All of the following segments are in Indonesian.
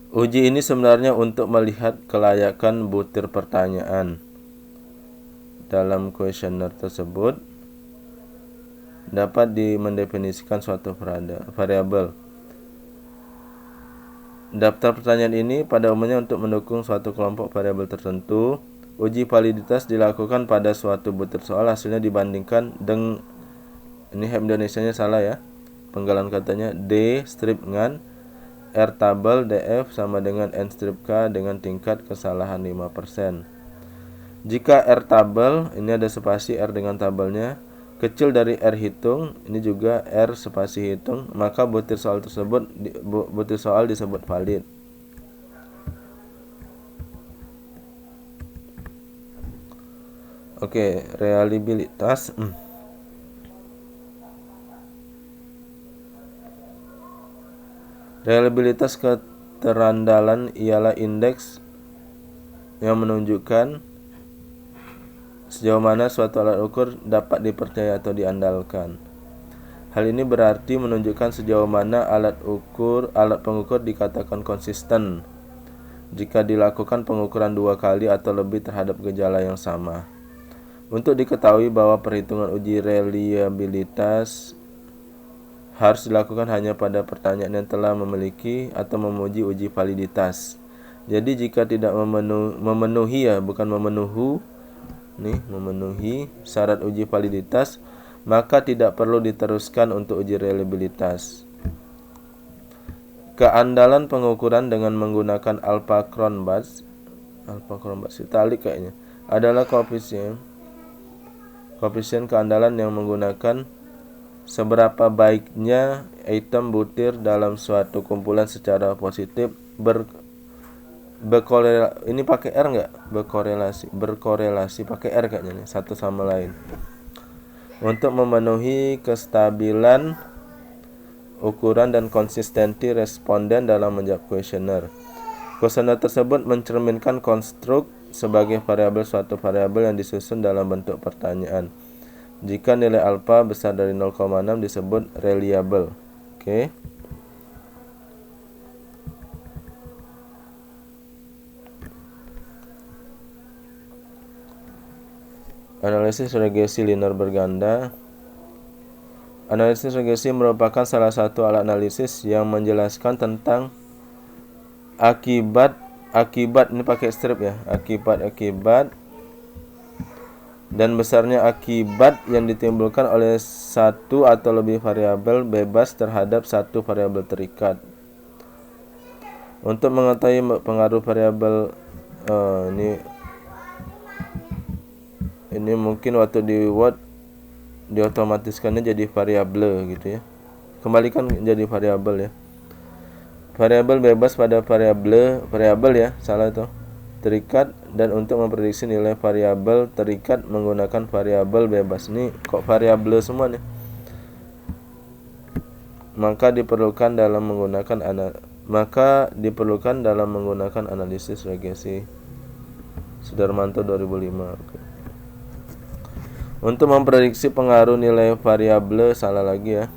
Uji ini sebenarnya untuk melihat kelayakan butir pertanyaan dalam kuesioner tersebut dapat mendefinisikan suatu variabel. Daftar pertanyaan ini pada umumnya untuk mendukung suatu kelompok variabel tertentu. Uji validitas dilakukan pada suatu butir soal, hasilnya dibandingkan dengan, ini Indonesianya salah ya, penggalan katanya D strip ngan R tabel DF sama dengan N strip K dengan tingkat kesalahan 5%. Jika R tabel, ini ada spasi R dengan tabelnya, kecil dari R hitung, ini juga R spasi hitung, maka butir soal disebut valid. Oke, reliabilitas. Reliabilitas keterandalan ialah indeks yang menunjukkan sejauh mana suatu alat ukur dapat dipercaya atau diandalkan. Hal ini berarti menunjukkan sejauh mana alat pengukur dikatakan konsisten jika dilakukan pengukuran 2 kali atau lebih terhadap gejala yang sama. Untuk diketahui bahwa perhitungan uji reliabilitas harus dilakukan hanya pada pertanyaan yang telah memiliki atau memuji uji validitas. Jadi jika tidak memenuhi syarat uji validitas, maka tidak perlu diteruskan untuk uji reliabilitas. Keandalan pengukuran dengan menggunakan alpha Cronbach italik kayaknya, adalah koefisien keandalan yang menggunakan seberapa baiknya item butir dalam suatu kumpulan secara positif ini pakai R enggak? Berkorelasi pakai R kayaknya nih, satu sama lain. Untuk memenuhi kestabilan ukuran dan konsistensi responden dalam menjawab kuesioner. Kuesioner tersebut mencerminkan konstruk sebagai variabel suatu variabel yang disusun dalam bentuk pertanyaan. Jika nilai alfa besar dari 0,6 disebut reliable. Oke. Analisis regresi linear berganda. Analisis regresi merupakan salah satu alat analisis yang menjelaskan tentang akibat ini pakai strip ya, akibat dan besarnya akibat yang ditimbulkan oleh satu atau lebih variabel bebas terhadap satu variabel terikat. Untuk mengetahui pengaruh variabel ini mungkin waktu di Word diotomatiskannya jadi variabel gitu ya. Kembalikan jadi variabel ya. Variabel bebas pada variabel ya, salah tuh. Terikat, dan untuk memprediksi nilai variabel terikat menggunakan variabel bebas. Ini kok variabel semua nih. Maka diperlukan dalam menggunakan analisis regresi. Sudarmanto 2005. Oke. Untuk memprediksi pengaruh nilai variabel, salah lagi ya.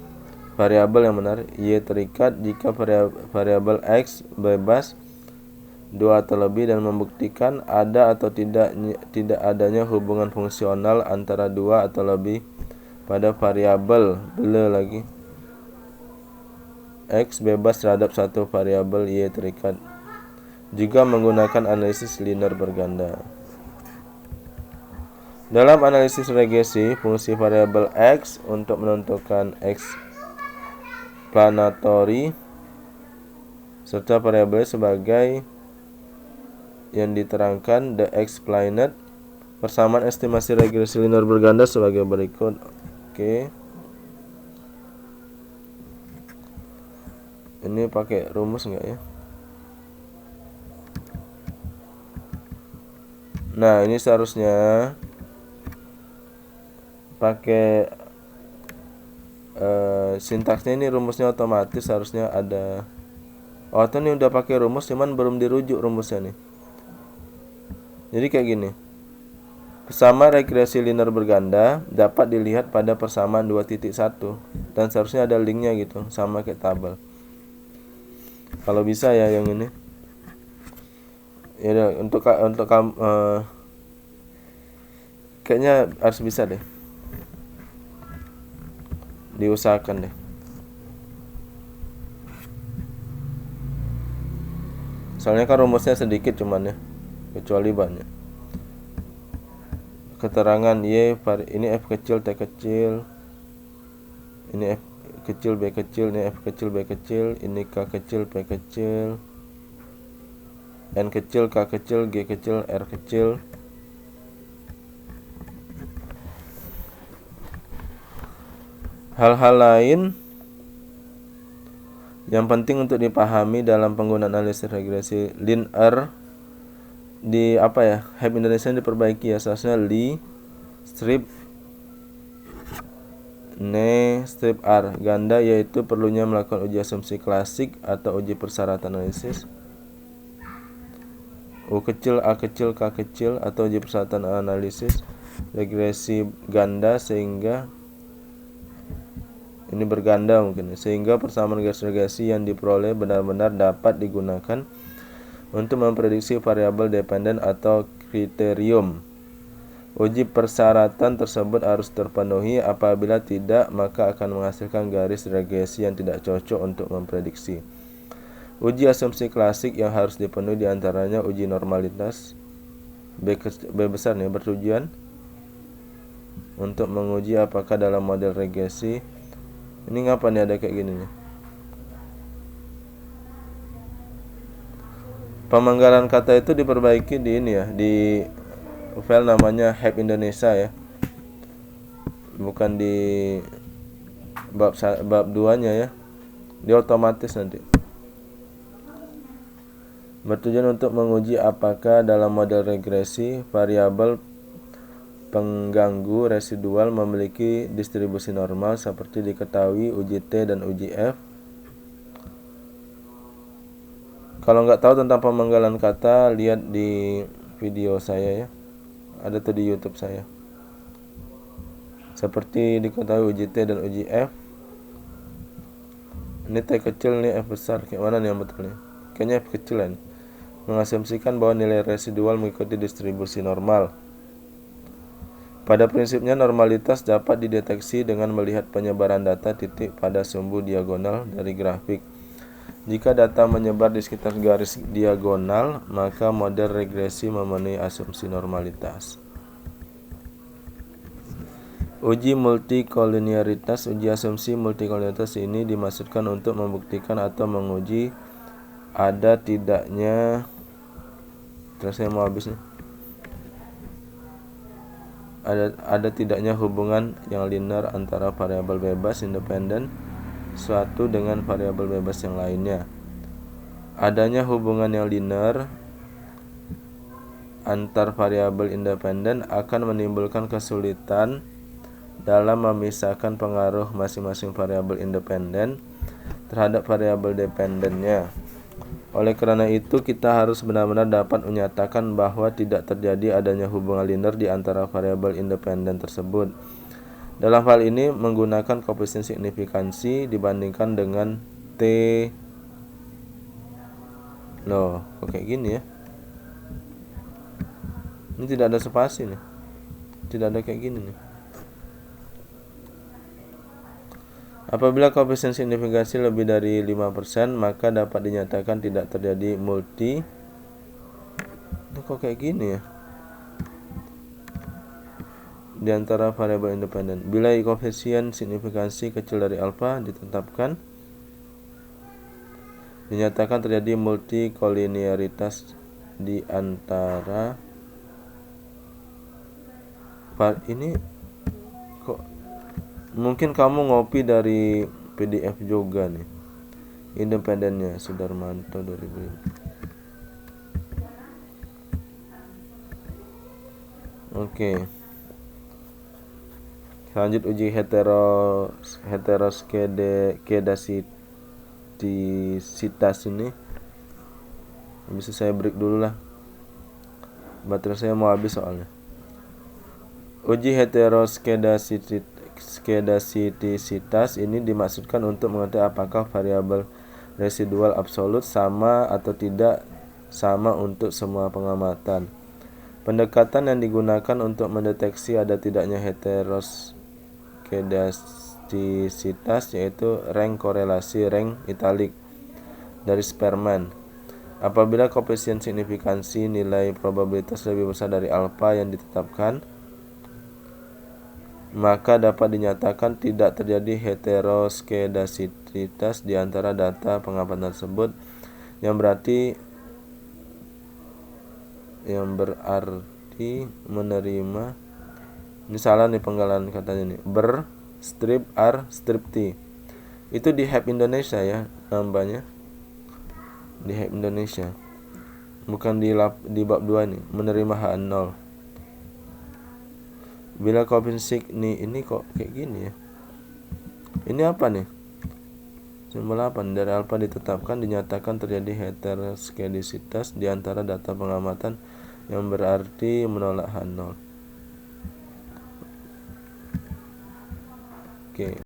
Variabel yang benar, Y terikat jika variabel X bebas 2 atau lebih, dan membuktikan ada atau tidak adanya hubungan fungsional antara 2 atau lebih pada variabel X bebas terhadap satu variabel Y terikat. Juga menggunakan analisis linear berganda. Dalam analisis regresi, fungsi variabel X untuk menentukan explanatory serta variabel sebagai yang diterangkan the explained. Persamaan estimasi regresi linear berganda sebagai berikut. Oke. Ini pakai rumus enggak ya? Nah, ini seharusnya pakai sintaksnya, ini rumusnya otomatis harusnya ada. Oh, atau ini udah pakai rumus cuman belum dirujuk rumusnya nih. Jadi kayak gini. Persamaan regresi linear berganda dapat dilihat pada persamaan 2.1 dan seharusnya ada linknya gitu, sama kayak tabel. Kalau bisa ya yang ini. Ya udah, untuk kamu kayaknya harus bisa deh, diusahakan deh. Soalnya kan rumusnya sedikit cuman ya, kecuali banyak. Keterangan Y ini F kecil T kecil, ini F kecil B kecil, ini F kecil B kecil, ini K kecil P kecil, N kecil K kecil G kecil R kecil. Hal-hal lain yang penting untuk dipahami dalam penggunaan analisis regresi linear di HEP Indonesia diperbaiki ya, seharusnya li strip ne strip R ganda, yaitu perlunya melakukan uji asumsi klasik atau uji persyaratan analisis, U kecil A kecil K kecil atau uji persyaratan analisis regresi ganda sehingga ini berganda mungkin, sehingga persamaan garis regresi yang diperoleh benar-benar dapat digunakan untuk memprediksi variabel dependen atau kriterium. Uji persyaratan tersebut harus terpenuhi, apabila tidak maka akan menghasilkan garis regresi yang tidak cocok untuk memprediksi. Uji asumsi klasik yang harus dipenuhi diantaranya uji normalitas B besar nih, bertujuan untuk menguji apakah dalam model regresi ini ngapa nih ada kayak gini nih. Pemanggalan kata itu diperbaiki di ini ya, di file namanya HEP Indonesia ya, bukan di bab 2-nya ya, dia otomatis nanti. Bertujuan untuk menguji apakah dalam model regresi variabel pengganggu residual memiliki distribusi normal seperti diketahui uji T dan uji F. Kalau nggak tahu tentang pemanggalan kata, lihat di video saya ya, ada tuh di YouTube saya. Seperti diketahui uji T dan uji F. Ini T kecil, ini F besar. Kayak mana nih yang betul nih? Kayaknya F kecil kan. Mengasumsikan bahwa nilai residual mengikuti distribusi normal. Pada prinsipnya normalitas dapat dideteksi dengan melihat penyebaran data titik pada sumbu diagonal dari grafik. Jika data menyebar di sekitar garis diagonal, maka model regresi memenuhi asumsi normalitas. Uji multikolinearitas. Uji asumsi multikolinearitas ini dimaksudkan untuk membuktikan atau menguji ada tidaknya ada tidaknya hubungan yang linear antara variabel bebas independen suatu dengan variabel bebas yang lainnya. Adanya hubungan yang linear antar variabel independen akan menimbulkan kesulitan dalam memisahkan pengaruh masing-masing variabel independen terhadap variabel dependennya. Oleh karena itu, kita harus benar-benar dapat menyatakan bahwa tidak terjadi adanya hubungan linear di antara variabel independen tersebut. Dalam hal ini menggunakan koefisien signifikansi dibandingkan dengan T. Loh, kok kayak gini ya? Ini tidak ada spasi nih. Tidak ada kayak gini nih. Apabila koefisien signifikansi lebih dari 5%, maka dapat dinyatakan tidak terjadi multi. Ini kok kayak gini ya? Di antara variabel independen. Bila koefisien signifikansi kecil dari alfa ditetapkan, dinyatakan terjadi multikolinearitas di antara ini. Kok mungkin kamu ngopi dari PDF juga nih, independennya Sudarmanto 2005. Oke. Lanjut uji heteroskedasitisitas ini. Bisa saya break dulu lah, baterai saya mau habis soalnya. Uji heteroskedasitisitas ini dimaksudkan untuk mengetahui apakah variabel residual absolut sama atau tidak sama untuk semua pengamatan. Pendekatan yang digunakan untuk mendeteksi ada tidaknya heteroskedastisitas yaitu rank korelasi rank italik dari Spearman. Apabila koefisien signifikansi nilai probabilitas lebih besar dari alfa yang ditetapkan, maka dapat dinyatakan tidak terjadi heteroskedastisitas di antara data pengamatan tersebut, yang berarti menerima, ini salah nih penggalan katanya nih, ber strip r strip t. Itu di HAP Indonesia ya namanya, di HAP Indonesia, bukan di bab 2 nih, menerima H0. Bila koefisien ini kok kayak gini ya, ini apa nih, simbol 8 dari alfa ditetapkan dinyatakan terjadi heteroskedastisitas di antara data pengamatan, yang berarti menolak H0. Oke.